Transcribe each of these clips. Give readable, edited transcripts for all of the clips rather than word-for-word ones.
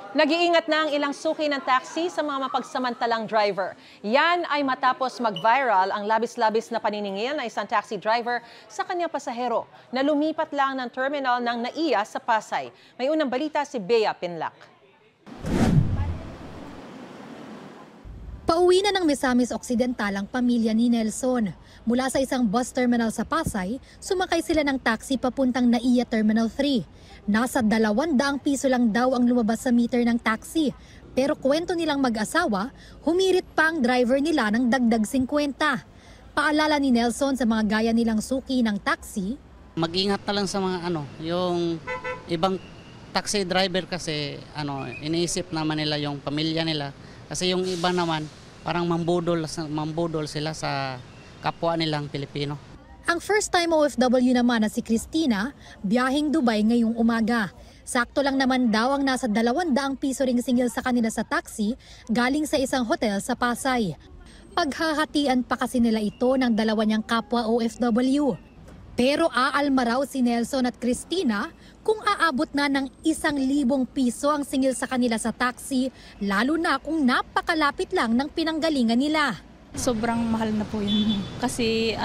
Nag-iingat na ang ilang suki ng taxi sa mga mapagsamantalang driver. Yan ay matapos mag-viral ang labis-labis na paniningil na isang taxi driver sa kanyang pasahero na lumipat lang ng terminal ng NAIA sa Pasay. May unang balita si Bea Pinlac. Pauwi na ng Misamis Occidental ang pamilya ni Nelson. Mula sa isang bus terminal sa Pasay, sumakay sila ng taxi papuntang NAIA Terminal 3. Nasa 200 piso lang daw ang lumabas sa meter ng taxi. Pero kwento nilang mag-asawa, humirit pa ang driver nila ng dagdag 50. Paalala ni Nelson sa mga gaya nilang suki ng taxi. Mag-ingat na lang sa mga yung ibang taxi driver kasi iniisip naman nila yung pamilya nila. Kasi yung iba naman parang mambudol sila sa kapwa nilang Pilipino. Ang first-time OFW naman na si Christina, biyaheng Dubai ngayong umaga. Sakto lang naman daw ang nasa 200 piso ring singil sa kanila sa taxi galing sa isang hotel sa Pasay. Paghahatian pa kasi nila ito ng dalawa niyang kapwa OFW. Pero aalma raw si Nelson at Christina kung aabot na ng 1,000 piso ang singil sa kanila sa taxi, lalo na kung napakalapit lang ng pinanggalingan nila. Sobrang mahal na po yun. Kasi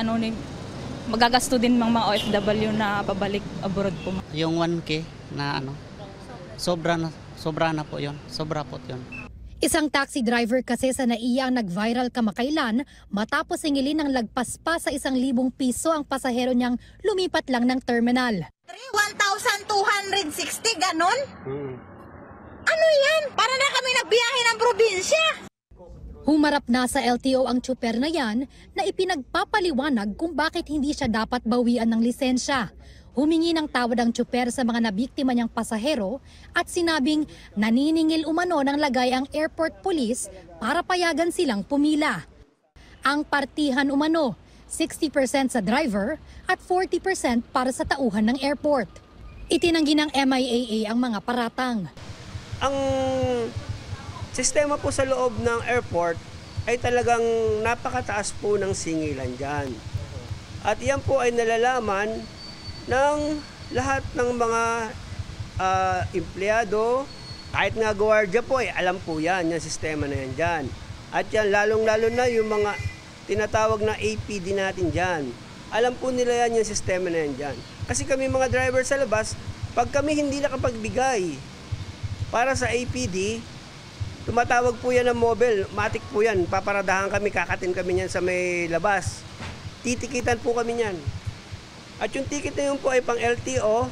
magagasto din mga OFW na pabalik abroad po. Yung 1K na sobra na po yun. Sobra po yun. Isang taxi driver kasi sa NAIA ang nag-viral kamakailan matapos singilin ng lagpas pa sa 1,000 piso ang pasahero niyang lumipat lang ng terminal. 1,260, ganon? Ano yan? Para na kami nagbiyahe ng probinsya. Humarap na sa LTO ang tsuper na yan na ipinagpapaliwanag kung bakit hindi siya dapat bawian ng lisensya. Humingi ng tawad ang tsuper sa mga nabiktima niyang pasahero at sinabing naniningil umano ng lagay ang airport police para payagan silang pumila. Ang partihan umano, 60% sa driver at 40% para sa tauhan ng airport. Itinanggi ng MIAA ang mga paratang. Ang sistema po sa loob ng airport ay talagang napakataas po ng singilan dyan. At yan po ay nalalaman ng lahat ng mga empleyado, kahit nga gwardiya po ay alam po yan, yung sistema na yan dyan. At yan lalong-lalo na yung mga tinatawag na APD natin dyan. Alam po nila yan yung sistema na yan dyan. Kasi kami mga driver sa labas, pag kami hindi nakapagbigay para sa APD, tumatawag po yan ng mobile, matik po yan, paparadahan kami, kakatin kami yan sa may labas. Titikitan po kami yan. At yung ticket na yun po ay pang LTO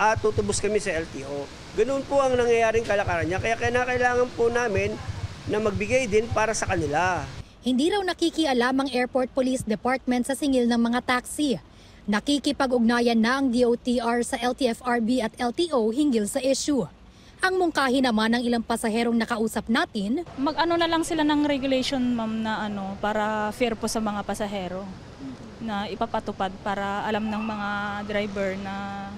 at tutubos kami sa LTO. Ganoon po ang nangyayaring kalakaran niya. Kaya kailangan po namin na magbigay din para sa kanila. Hindi raw nakikialam ang Airport Police Department sa singil ng mga taxi. Nakikipag-ugnayan na ang DOTR sa LTFRB at LTO hinggil sa issue. Ang mungkahi naman ng ilang pasaherong nakausap natin, Mag-ano na lang sila ng regulation, ma'am, na para fair po sa mga pasahero na ipapatupad para alam ng mga driver na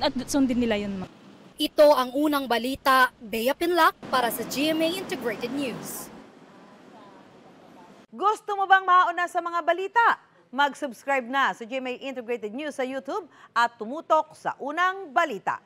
at sundin nila yun, ma'am. ito ang unang balita, Bea Pinlac para sa GMA Integrated News. Gusto mo bang mauna sa mga balita? Mag-subscribe na sa GMA Integrated News sa YouTube at tumutok sa unang balita.